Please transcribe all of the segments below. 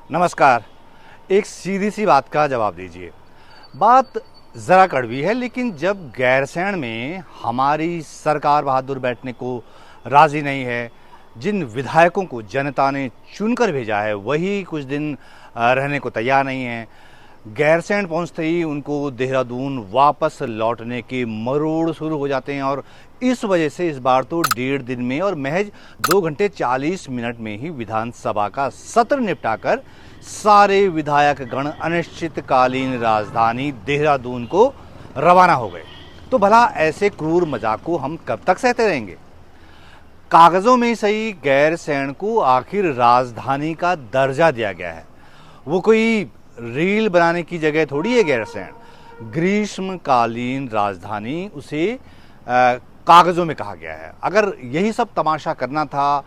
नमस्कार। एक सीधी सी बात का जवाब दीजिए। बात ज़रा कड़वी है, लेकिन जब गैरसैंण में हमारी सरकार बहादुर बैठने को राज़ी नहीं है, जिन विधायकों को जनता ने चुनकर भेजा है वही कुछ दिन रहने को तैयार नहीं है, गैरसैंण पहुंचते ही उनको देहरादून वापस लौटने के मरोड़ शुरू हो जाते हैं और इस वजह से इस बार तो 1.5 दिन में और महज 2 घंटे 40 मिनट में ही विधानसभा का सत्र निपटाकर सारे विधायक गण अनिश्चितकालीन राजधानी देहरादून को रवाना हो गए। तो भला ऐसे क्रूर मजाक को हम कब तक सहते रहेंगे? कागजों में सही गैरसैंण को आखिर राजधानी का दर्जा दिया गया है। वो कोई रील बनाने की जगह थोड़ी है गैरसैंण। ग्रीष्मकालीन राजधानी उसे कागजों में कहा गया है। अगर यही सब तमाशा करना था,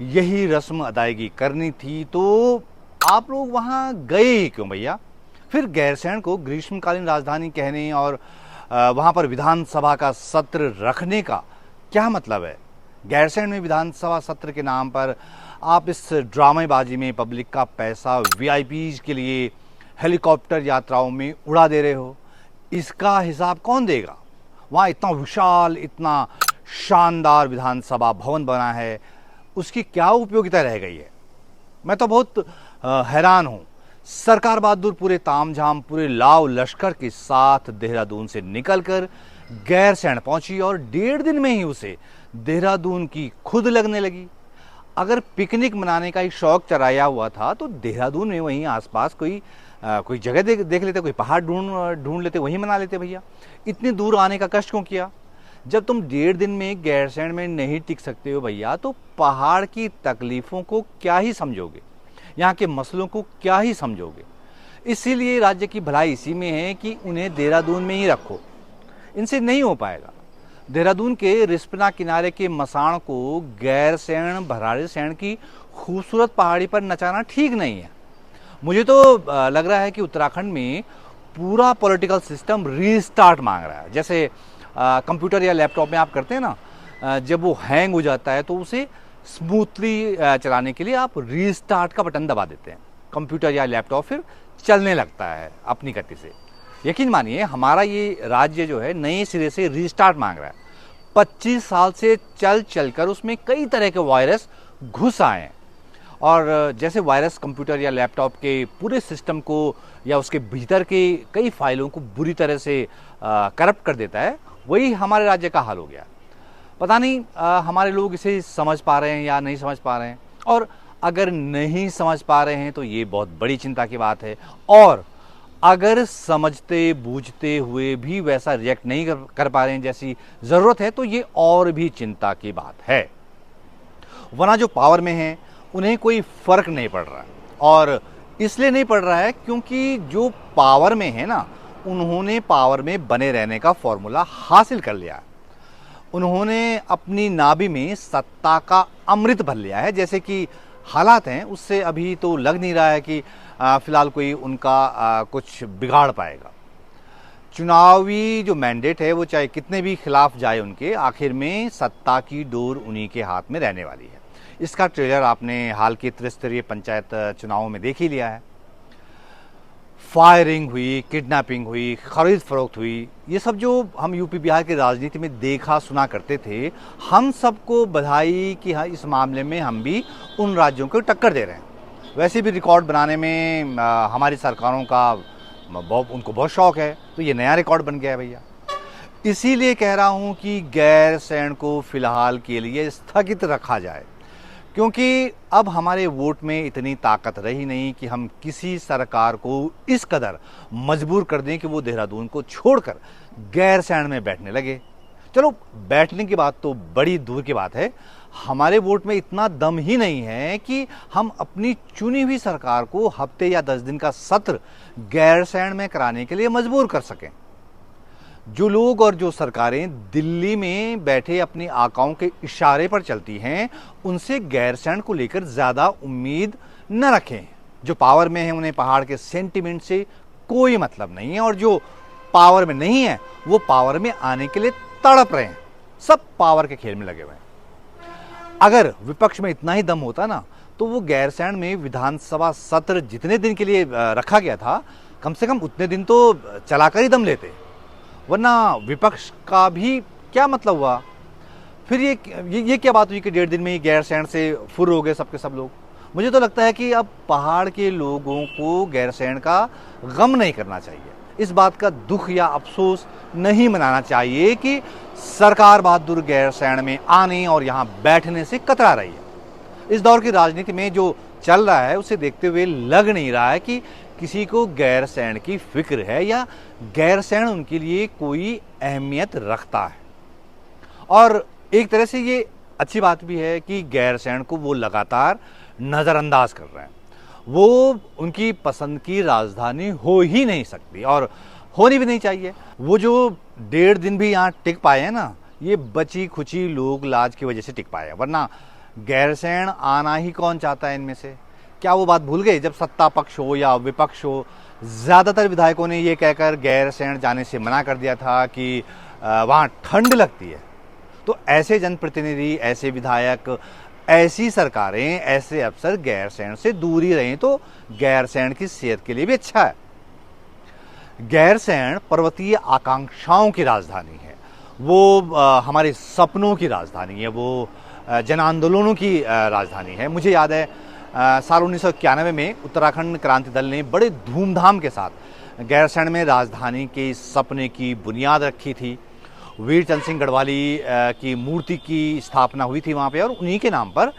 यही रस्म अदायगी करनी थी, तो आप लोग वहां गए ही क्यों भैया? फिर गैरसैंण को ग्रीष्मकालीन राजधानी कहने और वहां पर विधानसभा का सत्र रखने का क्या मतलब है? गैरसैंण में विधानसभा सत्र के नाम पर आप इस ड्रामेबाजी में पब्लिक का पैसा वीआईपीज के लिए हेलीकॉप्टर यात्राओं में उड़ा दे रहे हो। इसका हिसाब कौन देगा? वहाँ इतना विशाल, इतना शानदार विधानसभा भवन बना है, उसकी क्या उपयोगिता रह गई है? मैं तो बहुत हैरान हूँ। सरकार बहादुर पूरे तामझाम, पूरे लाव लश्कर के साथ देहरादून से निकलकर गैरसैंण पहुंची और 1.5 दिन में ही उसे देहरादून की खुद लगने लगी। अगर पिकनिक मनाने का ही शौक चराया हुआ था तो देहरादून में वहीं आसपास कोई जगह देख लेते, कोई पहाड़ ढूंढ लेते, वहीं मना लेते भैया। इतनी दूर आने का कष्ट क्यों किया? जब तुम 1.5 दिन में गैरसैंण में नहीं टिक सकते हो भैया, तो पहाड़ की तकलीफों को क्या ही समझोगे, यहाँ के मसलों को क्या ही समझोगे? इसीलिए राज्य की भलाई इसी में है कि उन्हें देहरादून में ही रखो। इनसे नहीं हो पाएगा। देहरादून के रिस्पना किनारे के मसाण को गैरसैंण भराड़ीसैंण की खूबसूरत पहाड़ी पर नचाना ठीक नहीं है। मुझे तो लग रहा है कि उत्तराखंड में पूरा पॉलिटिकल सिस्टम रीस्टार्ट मांग रहा है। जैसे कंप्यूटर या लैपटॉप में आप करते हैं ना, जब वो हैंग हो जाता है तो उसे स्मूथली चलाने के लिए आप रीस्टार्ट का बटन दबा देते हैं। कंप्यूटर या लैपटॉप फिर चलने लगता है अपनी गति से। यकीन मानिए, हमारा ये राज्य जो है नए सिरे से रीस्टार्ट मांग रहा है। 25 साल से चल कर उसमें कई तरह के वायरस घुस आए हैं, और जैसे वायरस कंप्यूटर या लैपटॉप के पूरे सिस्टम को या उसके भीतर के कई फाइलों को बुरी तरह से करप्ट कर देता है, वही हमारे राज्य का हाल हो गया। पता नहीं हमारे लोग इसे समझ पा रहे हैं या नहीं समझ पा रहे हैं, और अगर नहीं समझ पा रहे हैं तो ये बहुत बड़ी चिंता की बात है। और अगर समझते बूझते हुए भी वैसा रिएक्ट नहीं कर पा रहे हैं जैसी ज़रूरत है, तो ये और भी चिंता की बात है। वरना जो पावर में है उन्हें कोई फर्क नहीं पड़ रहा है, और इसलिए नहीं पड़ रहा है क्योंकि जो पावर में है ना, उन्होंने पावर में बने रहने का फॉर्मूला हासिल कर लिया है। उन्होंने अपनी नाभि में सत्ता का अमृत भर लिया है। जैसे कि हालात हैं, उससे अभी तो लग नहीं रहा है कि फिलहाल कोई उनका कुछ बिगाड़ पाएगा। चुनावी जो मैंडेट है वो चाहे कितने भी खिलाफ जाए उनके, आखिर में सत्ता की डोर उन्हीं के हाथ में रहने वाली है। इसका ट्रेलर आपने हाल के त्रिस्तरीय पंचायत चुनावों में देख ही लिया है। फायरिंग हुई, किडनैपिंग हुई, खरीद फरोख्त हुई, ये सब जो हम यूपी बिहार की राजनीति में देखा सुना करते थे, हम सबको बधाई कि हाँ, इस मामले में हम भी उन राज्यों को टक्कर दे रहे हैं। वैसे भी रिकॉर्ड बनाने में हमारी सरकारों का उनको बहुत शौक है, तो ये नया रिकॉर्ड बन गया है भैया। इसीलिए कह रहा हूँ कि गैरसैंण को फिलहाल के लिए स्थगित रखा जाए, क्योंकि अब हमारे वोट में इतनी ताकत रही नहीं कि हम किसी सरकार को इस कदर मजबूर कर दें कि वो देहरादून को छोड़कर गैरसैंण में बैठने लगे। चलो, बैठने की बात तो बड़ी दूर की बात है, हमारे वोट में इतना दम ही नहीं है कि हम अपनी चुनी हुई सरकार को हफ्ते या 10 दिन का सत्र गैरसैंण में कराने के लिए मजबूर कर सकें। जो लोग और जो सरकारें दिल्ली में बैठे अपने आकाओं के इशारे पर चलती हैं, उनसे गैरसैंण को लेकर ज्यादा उम्मीद न रखें। जो पावर में है उन्हें पहाड़ के सेंटिमेंट से कोई मतलब नहीं है, और जो पावर में नहीं है वो पावर में आने के लिए तड़प रहे हैं। सब पावर के खेल में लगे हुए हैं। अगर विपक्ष में इतना ही दम होता ना, तो वो गैरसैंण में विधानसभा सत्र जितने दिन के लिए रखा गया था, कम से कम उतने दिन तो चलाकर ही दम लेते, वरना विपक्ष का भी क्या मतलब हुआ। फिर ये क्या बात हुई कि 1.5 दिन में ही गैरसैंण से फुर हो गए सबके सब लोग। मुझे तो लगता है कि अब पहाड़ के लोगों को गैरसैंण का गम नहीं करना चाहिए, इस बात का दुख या अफसोस नहीं मनाना चाहिए कि सरकार बहादुर गैरसैंण में आने और यहाँ बैठने से कतरा रही है। इस दौर की राजनीति में जो चल रहा है उसे देखते हुए लग नहीं रहा है कि किसी को गैरसैंण की फिक्र है या गैरसैंण उनके लिए कोई अहमियत रखता है। और एक तरह से ये अच्छी बात भी है कि गैरसैंण को वो लगातार नज़रअंदाज कर रहे हैं। वो उनकी पसंद की राजधानी हो ही नहीं सकती और होनी भी नहीं चाहिए। वो जो 1.5 दिन भी यहाँ टिक पाए हैं ना, ये बची खुची लोग लाज की वजह से टिक पाए हैं, वरना गैरसैंण आना ही कौन चाहता है इनमें से। क्या वो बात भूल गए जब सत्ता पक्ष हो या विपक्ष हो, ज़्यादातर विधायकों ने ये कहकर गैरसैंण जाने से मना कर दिया था कि वहाँ ठंड लगती है। तो ऐसे जनप्रतिनिधि, ऐसे विधायक, ऐसी सरकारें, ऐसे अफसर गैरसैंण से दूर ही रहें तो गैरसैंण की सेहत के लिए भी अच्छा है। गैरसैंण पर्वतीय आकांक्षाओं की राजधानी है, वो हमारे सपनों की राजधानी है, वो जन आंदोलनों की राजधानी है। मुझे याद है साल 1991 में उत्तराखंड क्रांति दल ने बड़े धूमधाम के साथ गैरसैंण में राजधानी के सपने की बुनियाद रखी थी। वीर चंद सिंह गढ़वाली की मूर्ति की स्थापना हुई थी वहाँ पे और उन्हीं के नाम पर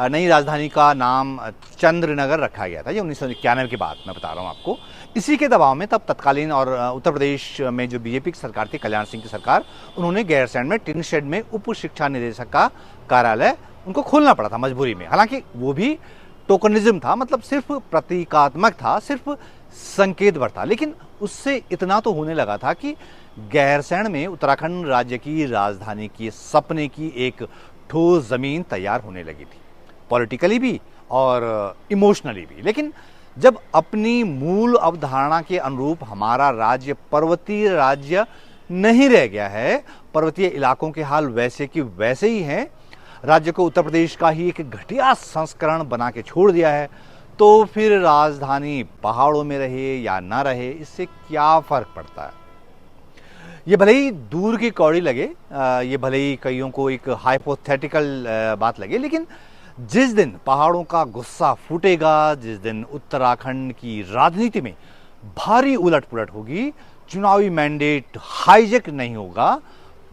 नई राजधानी का नाम चंद्रनगर रखा गया था। ये 1991 की बात मैं बता रहा हूँ आपको। इसी के दबाव में तब तत्कालीन और उत्तर प्रदेश में जो बीजेपी की सरकार थी, कल्याण सिंह की सरकार, उन्होंने गैरसैंण में टिन शेड में उप शिक्षा निदेशक का कार्यालय उनको खोलना पड़ा था मजबूरी में। हालांकि वो भी टोकनिज्म था, मतलब सिर्फ प्रतीकात्मक था, सिर्फ संकेत भर था, लेकिन उससे इतना तो होने लगा था कि गैरसैंण में उत्तराखंड राज्य की राजधानी की सपने की एक ठोस जमीन तैयार होने लगी थी, पॉलिटिकली भी और इमोशनली भी। लेकिन जब अपनी मूल अवधारणा के अनुरूप हमारा राज्य पर्वतीय राज्य नहीं रह गया है, पर्वतीय इलाकों के हाल वैसे कि वैसे ही हैं, राज्य को उत्तर प्रदेश का ही एक घटिया संस्करण बना के छोड़ दिया है, तो फिर राजधानी पहाड़ों में रहे या ना रहे, इससे क्या फर्क पड़ता है। ये भले ही दूर की कौड़ी लगे, ये भले ही कईयों को एक हाइपोथेटिकल बात लगे, लेकिन जिस दिन पहाड़ों का गुस्सा फूटेगा, जिस दिन उत्तराखंड की राजनीति में भारी उलट-पुलट होगी, चुनावी मैंडेट हाईजैक नहीं होगा,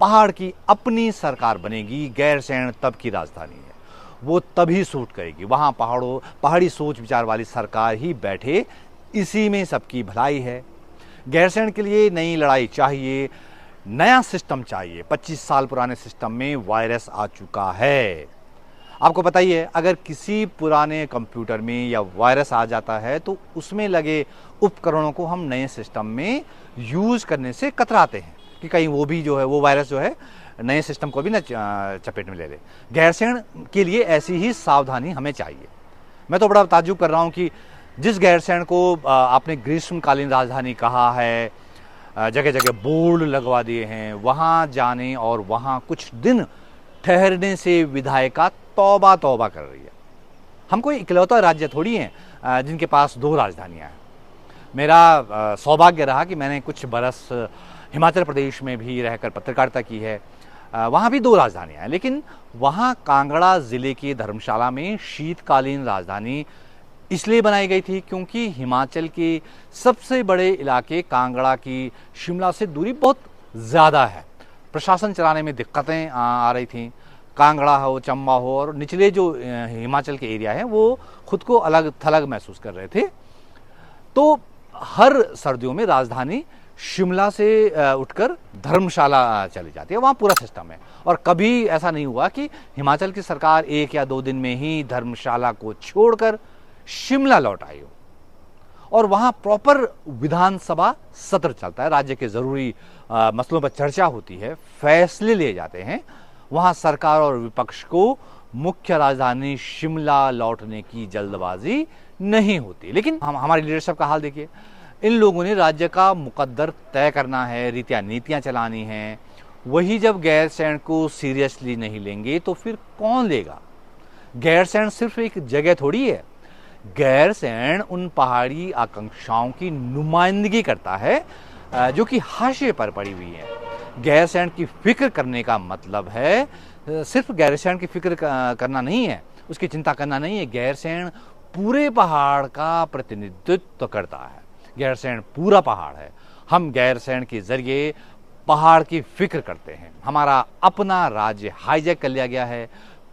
पहाड़ की अपनी सरकार बनेगी, गैरसैंण तब की राजधानी है, वो तभी सूट करेगी। वहाँ पहाड़ी सोच विचार वाली सरकार ही बैठे, इसी में सबकी भलाई है। गैरसैंण के लिए नई लड़ाई चाहिए, नया सिस्टम चाहिए। 25 साल पुराने सिस्टम में वायरस आ चुका है। आपको पता ही है, अगर किसी पुराने कंप्यूटर में या वायरस आ जाता है तो उसमें लगे उपकरणों को हम नए सिस्टम में यूज करने से कतराते हैं कि कहीं वो भी जो है, वो वायरस जो है नए सिस्टम को भी न चपेट में ले ले। गैरसैंण के लिए ऐसी ही सावधानी हमें चाहिए। मैं तो बड़ा ताज्जुब कर रहा हूँ कि जिस गैरसैंण को आपने ग्रीष्मकालीन राजधानी कहा है, जगह जगह बोर्ड लगवा दिए हैं, वहाँ जाने और वहाँ कुछ दिन ठहरने से विधायिका तौबा तौबा कर रही है। हम कोई इकलौता राज्य थोड़ी हैं जिनके पास 2 राजधानियाँ हैं। मेरा सौभाग्य रहा कि मैंने कुछ बरस हिमाचल प्रदेश में भी रहकर पत्रकारिता की है। वहाँ भी 2 राजधानियाँ हैं, लेकिन वहाँ कांगड़ा ज़िले के धर्मशाला में शीतकालीन राजधानी इसलिए बनाई गई थी क्योंकि हिमाचल के सबसे बड़े इलाके कांगड़ा की शिमला से दूरी बहुत ज़्यादा है। प्रशासन चलाने में दिक्कतें आ रही थीं। कांगड़ा हो, चंबा हो और निचले जो हिमाचल के एरिया हैं वो खुद को अलग थलग महसूस कर रहे थे। तो हर सर्दियों में राजधानी शिमला से उठकर धर्मशाला चली जाती है, वहाँ पूरा सिस्टम है। और कभी ऐसा नहीं हुआ कि हिमाचल की सरकार 1 या 2 दिन में ही धर्मशाला को छोड़कर शिमला लौट आई हो। और वहाँ प्रॉपर विधानसभा सत्र चलता है, राज्य के ज़रूरी मसलों पर चर्चा होती है, फैसले लिए जाते हैं। वहाँ सरकार और विपक्ष को मुख्य राजधानी शिमला लौटने की जल्दबाजी नहीं होती। लेकिन हमारी लीडरशिप का हाल देखिए, इन लोगों ने राज्य का मुकद्दर तय करना है, रीतियाँ नीतियाँ चलानी हैं। वही जब गैरसैंण को सीरियसली नहीं लेंगे तो फिर कौन लेगा। गैरसैंण सिर्फ एक जगह थोड़ी है, गैरसैंण उन पहाड़ी आकांक्षाओं की नुमाइंदगी करता है जो कि हाशिए पर पड़ी हुई है। गैरसैंण की फिक्र करने का मतलब है सिर्फ गैरसैंण की फिक्र करना नहीं है, उसकी चिंता करना नहीं है। गैरसैंण पूरे पहाड़ का प्रतिनिधित्व करता है। गैरसैंण पूरा पहाड़ है। हम गैरसैंण के जरिए पहाड़ की फिक्र करते हैं। हमारा अपना राज्य हाईजैक कर लिया गया है।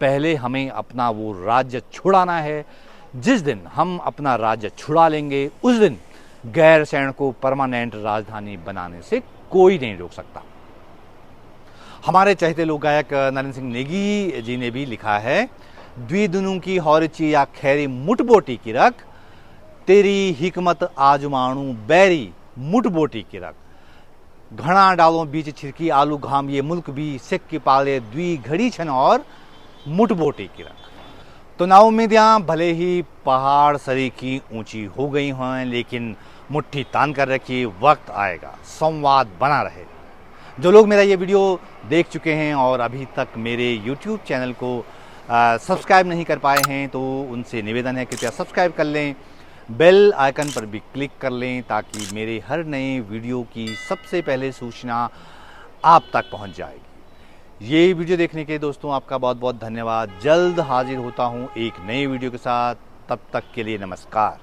पहले हमें अपना वो राज्य छुड़ाना है। जिस दिन हम अपना राज्य छुड़ा लेंगे उस दिन गैरसैंण को परमानेंट राजधानी बनाने से कोई नहीं रोक सकता। हमारे चहेते लोक गायक नरेंद्र सिंह नेगी जी ने भी लिखा है, द्विदुनु की हौरची या खैरी मुठबोटी की रख, तेरी हिकमत आजमाणु बैरी मुठबोटी की रख। घना डालों बीच छिड़की आलू घाम, ये मुल्क भी सिख की पाले द्वि घड़ी छन और मुठबोटी की रख। तो नाउमीदियाँ भले ही पहाड़ सरीखी ऊंची हो गई हों, लेकिन मुट्ठी तान कर रखिए, वक्त आएगा, संवाद बना रहे। जो लोग मेरा ये वीडियो देख चुके हैं और अभी तक मेरे YouTube चैनल को सब्सक्राइब नहीं कर पाए हैं तो उनसे निवेदन है कृपया सब्सक्राइब कर लें, बेल आइकन पर भी क्लिक कर लें ताकि मेरे हर नए वीडियो की सबसे पहले सूचना आप तक पहुंच जाएगी। ये वीडियो देखने के दोस्तों आपका बहुत बहुत धन्यवाद। जल्द हाजिर होता हूं एक नए वीडियो के साथ, तब तक के लिए नमस्कार।